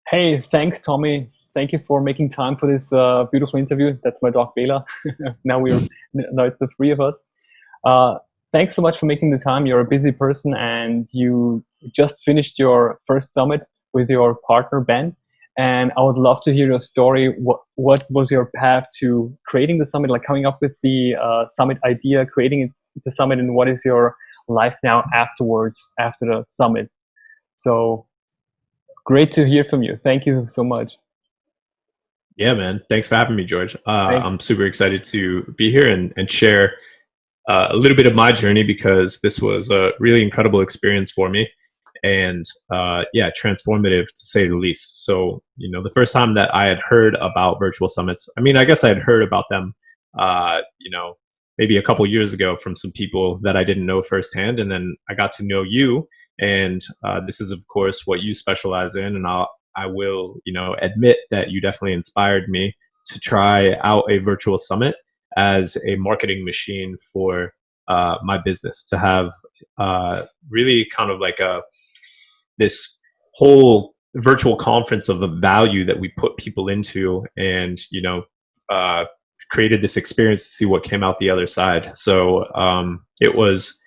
Hey, thanks, Tommy. Thank you for making time for this beautiful interview. That's my dog Bela. Now it's the three of us. Uh, Thanks so much for making the time. You're a busy person, and you just finished your first summit with your partner Ben. And I would love to hear your story. What was your path to creating the summit? Like coming up with the summit idea, creating the summit, and what is your life now afterwards after the summit? So great to hear from you. Thank you so much. Yeah, man. Thanks for having me, George. Thank I'm super excited to be here and share a little bit of my journey because this was a really incredible experience for me and yeah, transformative to say the least. So, the first time that I had heard about virtual summits, I mean, I guess I had heard about them, uh, you know, maybe a couple years ago from some people that I didn't know firsthand. And then I got to know you. And this is, of course, what you specialize in. And I will, admit that you definitely inspired me to try out a virtual summit as a marketing machine for my business to have really kind of like this whole virtual conference of a value that we put people into and uh, created this experience to see what came out the other side. So it was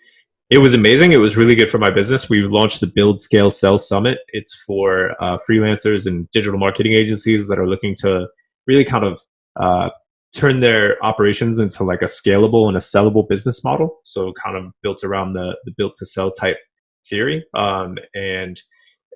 amazing. It was really good for my business. We launched the Build Scale Sell Summit. It's for freelancers and digital marketing agencies that are looking to really kind of uh, turn their operations into like a scalable and a sellable business model. So kind of built around the built to sell type theory. And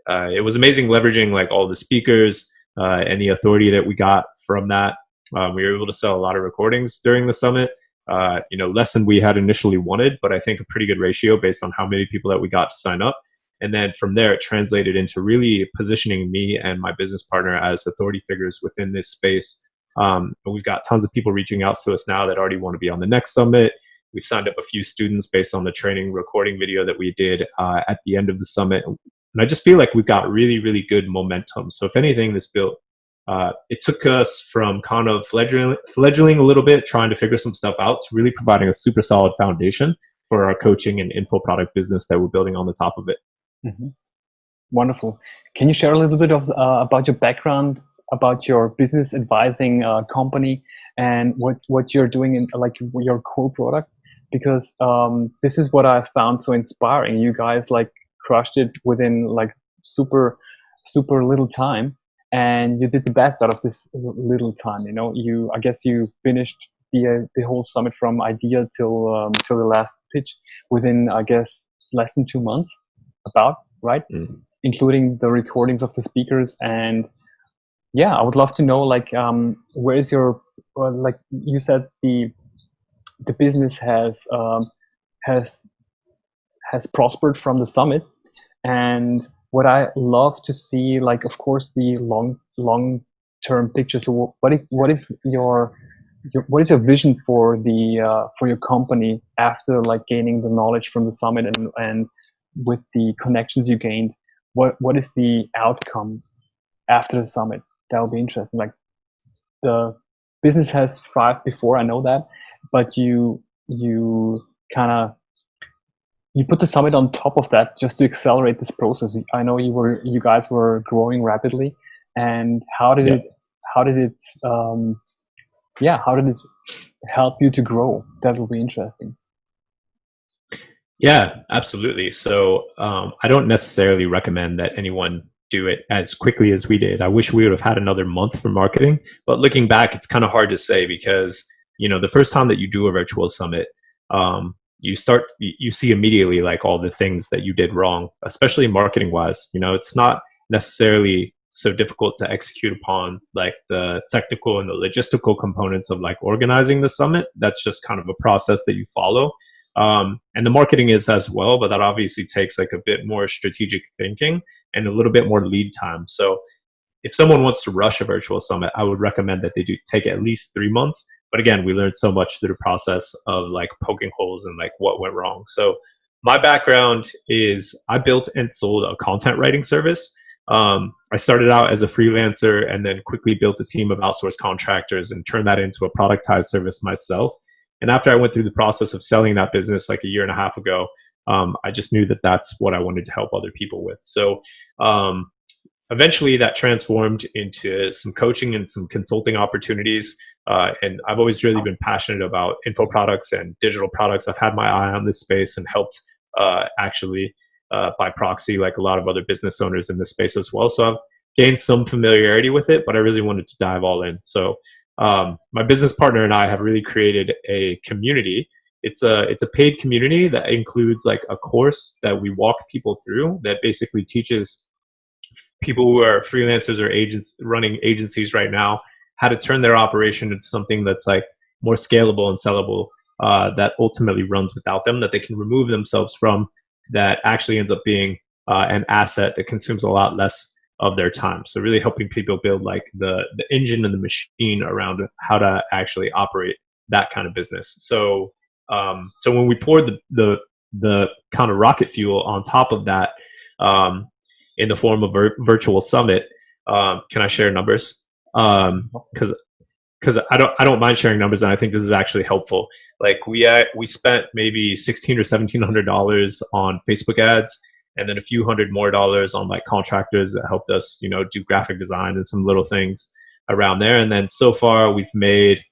it was amazing leveraging like all the speakers and the authority that we got from that. We were able to sell a lot of recordings during the summit. Less than we had initially wanted, but I think a pretty good ratio based on how many people that we got to sign up. And then from there, it translated into really positioning me and my business partner as authority figures within this space. And we've got tons of people reaching out to us now that already want to be on the next summit. We've signed up a few students based on the training recording video that we did at the end of the summit. And I just feel like we've got really, really good momentum. So if anything, this built it took us from kind of fledgling a little bit, trying to figure some stuff out, to really providing a super solid foundation for our coaching and info product business that we're building on the top of it. hmm Wonderful. Can you share a little bit of about your background, about your business advising company, and what you're doing in like your core product? Because this is what I found so inspiring. You guys like crushed it within like super little time, and you did the best out of this little time. You I guess you finished the whole summit from idea till the last pitch within I guess less than 2 months, about right, Mm. including the recordings of the speakers. And yeah, I would love to know like where's your like you said the business has has prospered from the summit. And what I love to see, like of course the long term picture. So what is what is your vision for your company after like gaining the knowledge from the summit, and with the connections you gained, what is the outcome after the summit? That will be interesting. Like the business has thrived before, I know that, but you kind of you put the summit on top of that just to accelerate this process. I know you guys were growing rapidly, and Yeah. how did it yeah, how did it help you to grow? That will be interesting. Yeah, absolutely. So I don't necessarily recommend that anyone do it as quickly as we did. I wish we would have had another month for marketing, but looking back, it's kind of hard to say because the first time that you do a virtual summit, you see immediately like all the things that you did wrong, especially marketing wise. It's not necessarily so difficult to execute upon like the technical and the logistical components of like organizing the summit. That's just kind of a process that you follow, and the marketing is as well, but that obviously takes like a bit more strategic thinking and a little bit more lead time. So if someone wants to rush a virtual summit, I would recommend that they do take at least 3 months. But again, we learned so much through the process of like poking holes and like what went wrong. So my background is I built and sold a content writing service. I started out as a freelancer and then quickly built a team of outsourced contractors and turned that into a productized service myself. And after I went through the process of selling that business like a year and a half ago, I just knew that that's what I wanted to help other people with. So eventually that transformed into some coaching and some consulting opportunities. And I've always really been passionate about info products and digital products. I've had my eye on this space and helped actually by proxy, like a lot of other business owners in this space as well. So I've gained some familiarity with it, but I really wanted to dive all in. So my business partner and I have really created a community. It's a paid community that includes like a course that we walk people through that basically teaches people who are freelancers or agents running agencies right now how to turn their operation into something that's like more scalable and sellable, that ultimately runs without them, that they can remove themselves from, that actually ends up being an asset that consumes a lot less of their time. So really helping people build like the engine and the machine around how to actually operate that kind of business. So so when we poured the kind of rocket fuel on top of that, in the form of virtual summit, can I share numbers? Because I don't mind sharing numbers, and I think this is actually helpful. Like we spent maybe $1,600 or $1,700 on Facebook ads, and then a few hundred more dollars on like contractors that helped us, do graphic design and some little things around there. And then so far we've made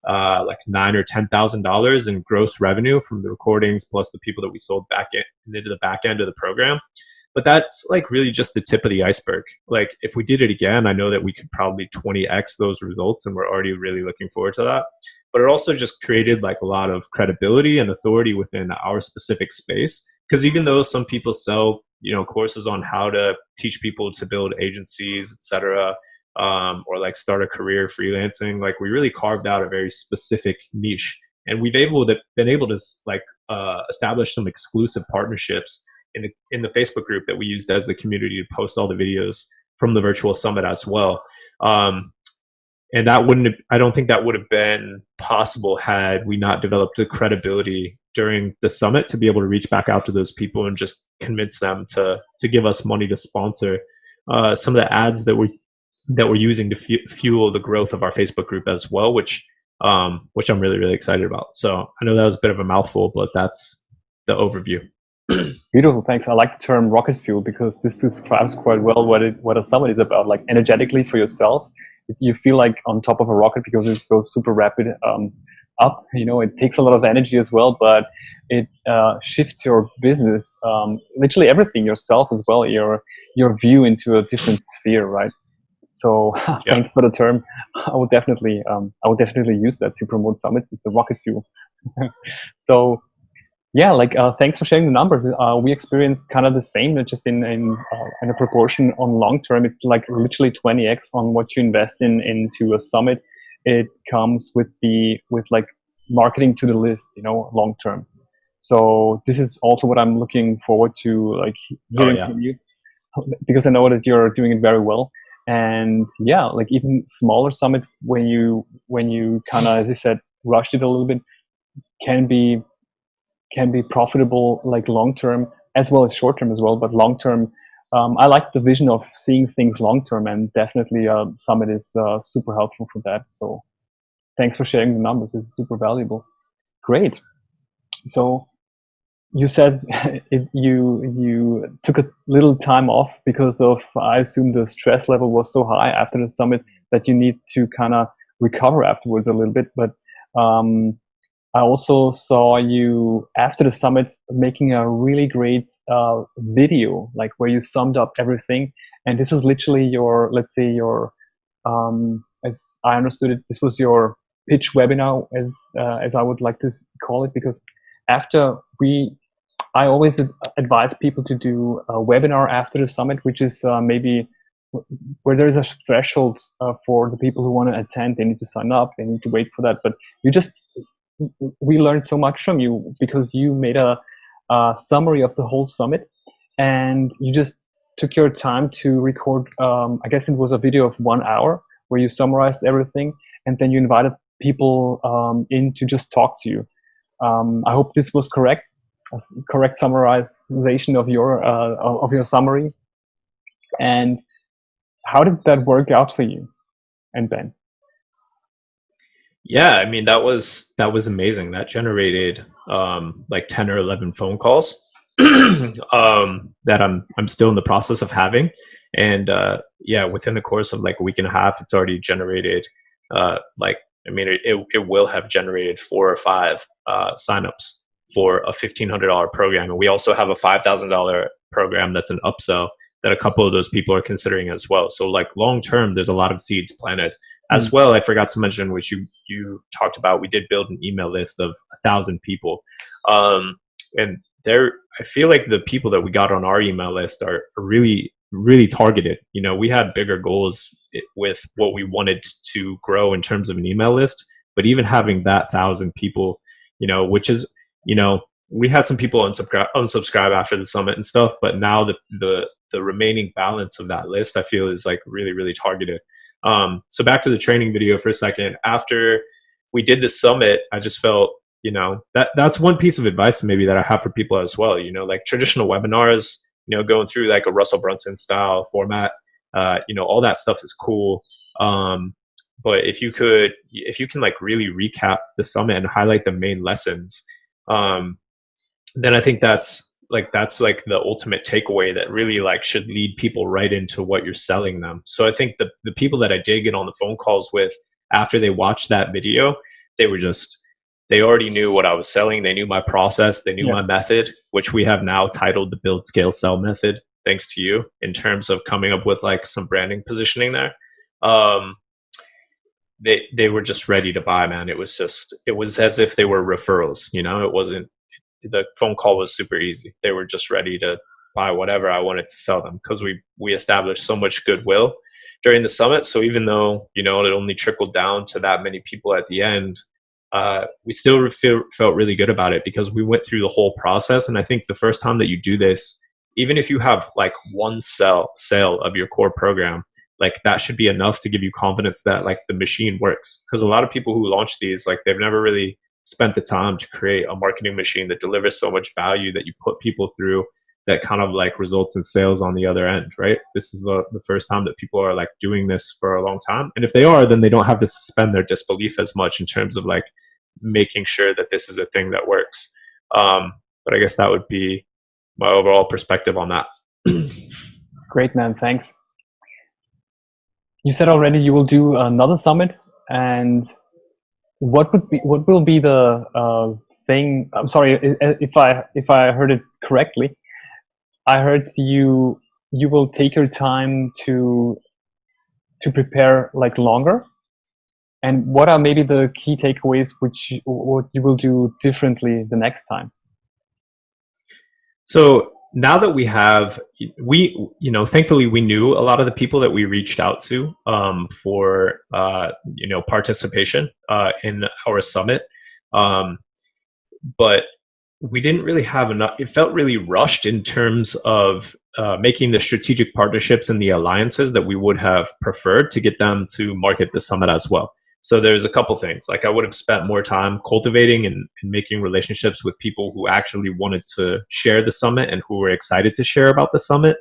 like $9,000 or $10,000 in gross revenue from the recordings, plus the people that we sold into the back end of the program. But that's like really just the tip of the iceberg. Like if we did it again, I know that we could probably 20x those results, and we're already really looking forward to that. But it also just created like a lot of credibility and authority within our specific space. Because even though some people sell, courses on how to teach people to build agencies, etc., or like start a career freelancing, like we really carved out a very specific niche, and we've been able to like establish some exclusive partnerships in the Facebook group that we used as the community to post all the videos from the virtual summit as well. And I don't think that would have been possible had we not developed the credibility during the summit to be able to reach back out to those people and just convince them to give us money to sponsor some of the ads that we're using to fuel the growth of our Facebook group as well, which I'm really, really excited about. So I know that was a bit of a mouthful, but that's the overview. Beautiful, thanks. I like the term rocket fuel because this describes quite well what a summit is about. Like energetically for yourself, you feel like on top of a rocket because it goes super rapid up. It takes a lot of energy as well, but it shifts your business, literally everything, yourself as well, your view into a different sphere, right? So thanks for the term. I would definitely use that to promote summits. It's a rocket fuel. So. Yeah, thanks for sharing the numbers. We experienced kind of the same, just in a proportion on long term. It's like literally 20x on what you invest into a summit. It comes with like marketing to the list, long term. So this is also what I'm looking forward to, like hearing from you, because I know that you're doing it very well. And yeah, like even smaller summits when you kind of, as you said, rushed it a little bit, can be profitable, like long term as well as short term as well. But long term, I like the vision of seeing things long term, and definitely Summit is super helpful for that. So thanks for sharing the numbers. It's super valuable. Great. So you said you took a little time off because of, I assume, the stress level was so high after the summit that you need to kind of recover afterwards a little bit. But I also saw you after the summit making a really great video, like where you summed up everything. And this was literally let's say as I understood it, this was your pitch webinar, as I would like to call it, because I always advise people to do a webinar after the summit, which is maybe where there is a threshold for the people who want to attend. They need to sign up, they need to wait for that. But we learned so much from you because you made a summary of the whole summit, and you just took your time to record, I guess it was a video of 1 hour where you summarized everything, and then you invited people in to just talk to you. I hope this was correct, a correct summarization of your summary. And how did that work out for you and Ben? Yeah, I mean that was amazing. That generated like 10 or 11 phone calls. that I'm still in the process of having. And yeah, within the course of like a week and a half, it's already generated like, I mean, it will have generated 4 or 5 signups for a $1,500 program. And we also have a $5,000 program that's an upsell that a couple of those people are considering as well. So like long term, there's a lot of seeds planted. As well, I forgot to mention, which you talked about, we did build an email list of 1,000 people. And there, I feel like the people that we got on our email list are really, really targeted. You know, we had bigger goals with what we wanted to grow in terms of an email list, but even having that 1,000 people, you know, which is, you know, we had some people unsubscribe after the summit and stuff, but now the remaining balance of that list, I feel, is like really, really targeted. So back to the training video for a second. After we did the summit, I just felt, you know, that's one piece of advice maybe that I have for people as well. You know, like traditional webinars, you know, going through like a Russell Brunson style format, you know, all that stuff is cool. But if you can like really recap the summit and highlight the main lessons, then I think that's like the ultimate takeaway that really like should lead people right into what you're selling them. So I think the people that I did get on the phone calls with after they watched that video, they already knew what I was selling. They knew my process. They knew my method, which we have now titled the Build, Scale, Sell method, thanks to you, in terms of coming up with like some branding positioning there. They were just ready to buy, man. It was as if they were referrals, you know. It wasn't, the phone call was super easy. They were just ready to buy whatever I wanted to sell them, because we established so much goodwill during the summit. So even though, you know, it only trickled down to that many people at the end, we still felt really good about it because we went through the whole process. And I think the first time that you do this, even if you have like one sale of your core program, like that should be enough to give you confidence that like the machine works. Because a lot of people who launch these, like they've never really spent the time to create a marketing machine that delivers so much value that you put people through that kind of like results in sales on the other end, right? This is the first time that people are like doing this for a long time. And if they are, then they don't have to suspend their disbelief as much in terms of like making sure that this is a thing that works. But I guess that would be my overall perspective on that. Great, man. Thanks. You said already you will do another summit, and what will be the thing? I'm sorry if I heard it correctly. I heard you will take your time to prepare like longer. And what are maybe the key takeaways what you will do differently the next time? So now that thankfully we knew a lot of the people that we reached out to for participation in our summit, but we didn't really have enough. It felt really rushed in terms of making the strategic partnerships and the alliances that we would have preferred to get them to market the summit as well. So there's a couple things. Like I would have spent more time cultivating and making relationships with people who actually wanted to share the summit and who were excited to share about the summit,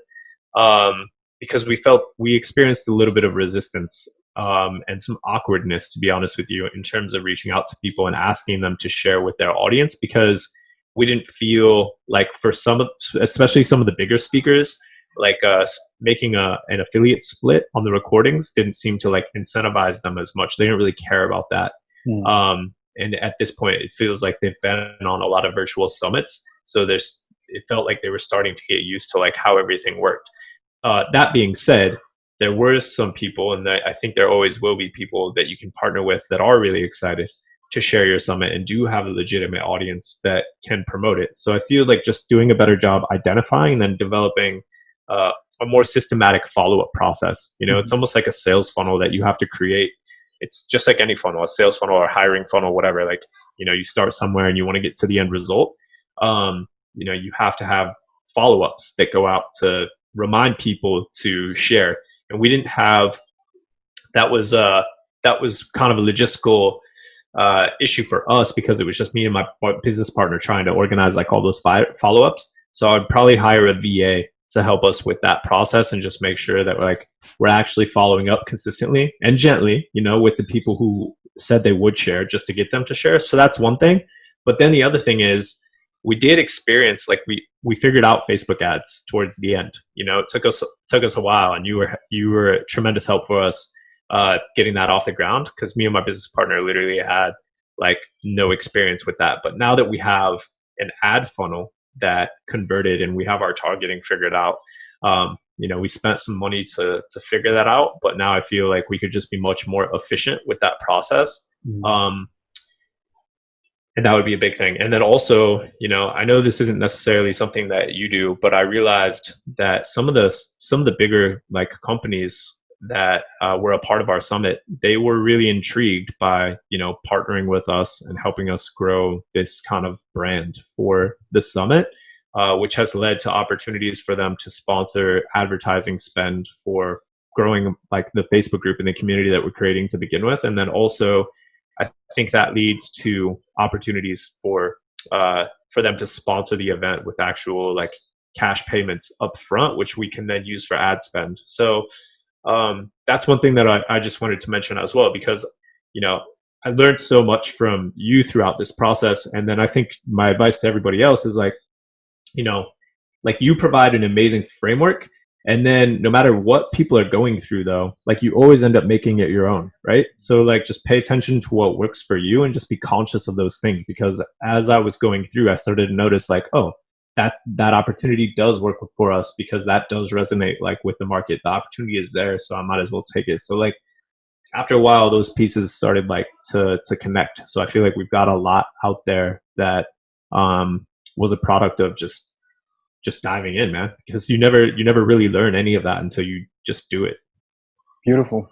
because we experienced a little bit of resistance and some awkwardness, to be honest with you, in terms of reaching out to people and asking them to share with their audience, because we didn't feel like for especially some of the bigger speakers, like making an affiliate split on the recordings didn't seem to like incentivize them as much. They didn't really care about that. And at this point, it feels like they've been on a lot of virtual summits. So it felt like they were starting to get used to like how everything worked. That being said, there were some people, and I think there always will be people that you can partner with that are really excited to share your summit and do have a legitimate audience that can promote it. So I feel like just doing a better job identifying and then developing a more systematic follow-up process. You know, it's almost like a sales funnel that you have to create. It's just like any funnel, a sales funnel or hiring funnel, whatever. Like, you know, you start somewhere and you want to get to the end result. You know, you have to have follow-ups that go out to remind people to share. And we didn't have, that was kind of a logistical issue for us, because it was just me and my business partner trying to organize like all those follow-ups. So I'd probably hire a VA to help us with that process and just make sure that we're actually following up consistently and gently, you know, with the people who said they would share, just to get them to share. So that's one thing. But then the other thing is, we did experience, like, we figured out Facebook ads towards the end. You know, it took us a while, and you were a tremendous help for us getting that off the ground, because me and my business partner literally had like no experience with that. But now that we have an ad funnel that converted and we have our targeting figured out, you know, we spent some money to figure that out, but now I feel like we could just be much more efficient with that process. And that would be a big thing. And then also, you know, I know this isn't necessarily something that you do, but I realized that some of the bigger like companies that were a part of our summit, they were really intrigued by, you know, partnering with us and helping us grow this kind of brand for the summit, which has led to opportunities for them to sponsor advertising spend for growing like the Facebook group and the community that we're creating to begin with. And then also, I think that leads to opportunities for them to sponsor the event with actual like cash payments up front, which we can then use for ad spend. So that's one thing that I just wanted to mention as well, because, you know, I learned so much from you throughout this process. And then I think my advice to everybody else is like, you know, like you provide an amazing framework. And then no matter what people are going through though, like you always end up making it your own, right? So like just pay attention to what works for you and just be conscious of those things. Because as I was going through, I started to notice like, oh, that opportunity does work for us, because that does resonate like with the market. The opportunity is there, so I might as well take it. So like after a while, those pieces started like to connect. So I feel like we've got a lot out there that was a product of just diving in, man, because you never really learn any of that until you just do it. Beautiful.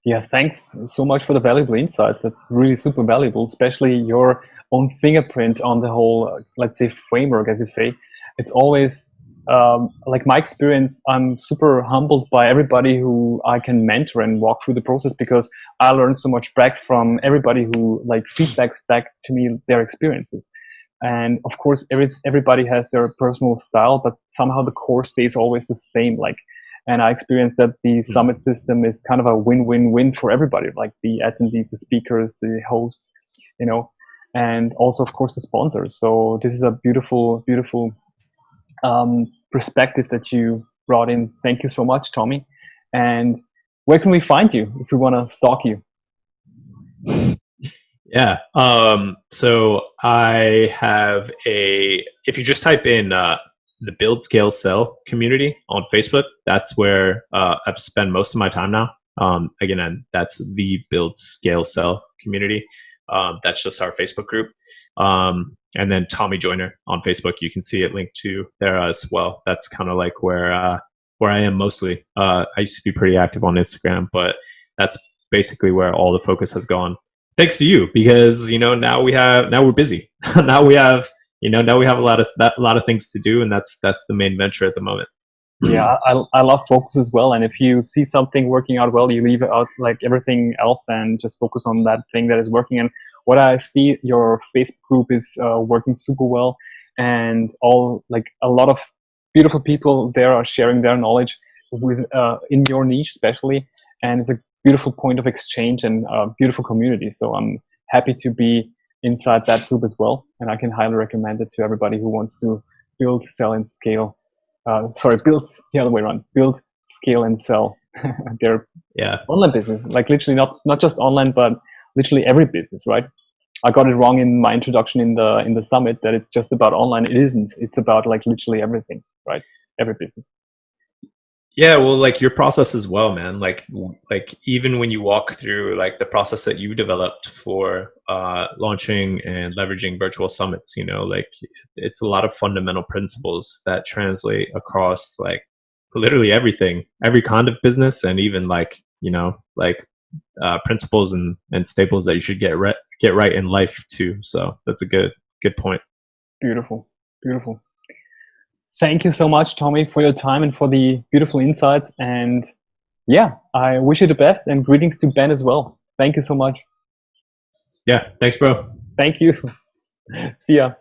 Yeah, thanks so much for the valuable insights. That's really super valuable, especially your own fingerprint on the whole, let's say, framework, as you say. It's always like my experience. I'm super humbled by everybody who I can mentor and walk through the process, because I learned so much back from everybody who like feedback back to me their experiences. And of course, everybody has their personal style, but somehow the core stays always the same. Like, and I experienced that the summit system is kind of a win-win-win for everybody, like the attendees, the speakers, the hosts, you know, and also, of course, the sponsors. So this is a beautiful perspective that you brought in. Thank you so much, Tommy. And where can we find you if we want to stalk you? Yeah. So I have if you just type in the Build, Scale, Sell community on Facebook, that's where I've spent most of my time now. Again, that's the Build, Scale, Sell community. That's just our Facebook group. And then Tommy Joiner on Facebook, you can see it linked to there as well. That's kind of like where I am mostly. I used to be pretty active on Instagram, but that's basically where all the focus has gone. Thanks to you, because, you know, now we're busy. now we have a lot of things to do, and that's the main venture at the moment. Yeah, I love focus as well. And if you see something working out well, you leave out like everything else and just focus on that thing that is working. And what I see, your Facebook group is working super well, and all like a lot of beautiful people there are sharing their knowledge with in your niche especially, and it's a beautiful point of exchange and beautiful community. So I'm happy to be inside that group as well, and I can highly recommend it to everybody who wants to build, sell, and scale. Build the other way around. Build, scale, and sell their online business. Like literally not just online, but literally every business, right? I got it wrong in my introduction in the summit that it's just about online. It isn't. It's about like literally everything, right? Every business. Yeah, well, like your process as well, man. Like even when you walk through like the process that you developed for launching and leveraging virtual summits, you know, like it's a lot of fundamental principles that translate across like literally everything, every kind of business, and even like, you know, like principles and staples that you should get right in life too. So that's a good point. Beautiful. Thank you so much, Tommy, for your time and for the beautiful insights. And yeah, I wish you the best, and greetings to Ben as well. Thank you so much. Yeah, thanks, bro. Thank you. See ya.